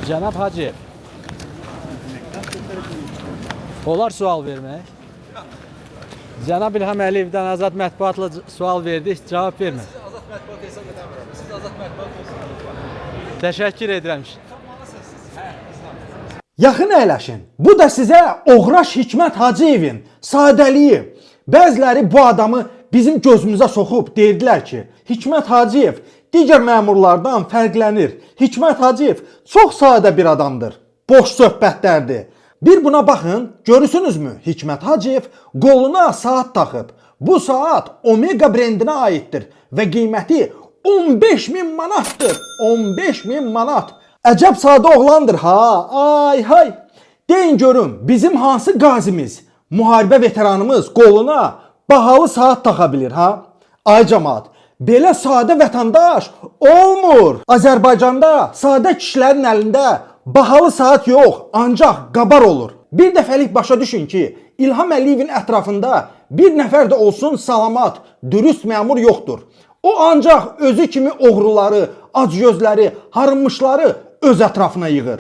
Cənab Hacıyev, olar sual vermək? Cənab İlham Əliyevdən Azad Mətbuatla sual verdik, cavab vermir. Siz Azad Mətbuat hesab edəmirəm. Siz Azad Mətbuat olsun. Təşəkkür edirəm. Yaxın əyləşin. Bu da sizə Oğraş Hikmət Hacıyevin sadəliyi. Bəziləri bu adamı bizim gözümüzə soxub deyirdilər ki, Hikmət Hacıyev digər məmurlardan fərqlənir. Hikmət Hacıyev çox sadə bir adamdır. Boş söhbətlərdir. Bir buna baxın, görürsünüzmü? Hikmət Hacıyev qoluna saat taxıb. Bu saat Omega brendinə aiddir və qiyməti 15.000 manatdır. 15.000 manat. Əcəb sadə oğlandır ha. Ay hay. Deyin görün, bizim hansı qazimiz, müharibə veteranımız qoluna bahalı saat taxa bilir ha? Ay cəmaat, belə sadə vətəndaş olmur. Azərbaycanda sadə kişilərin əlində bahalı saat yox, ancaq qabar olur. Bir dəfəlik başa düşün ki, İlham Əliyevin ətrafında bir nəfər də olsun salamat, dürüst məmur yoxdur. O ancaq özü kimi oğruları, acgözləri, harınmışları öz ətrafına yığır.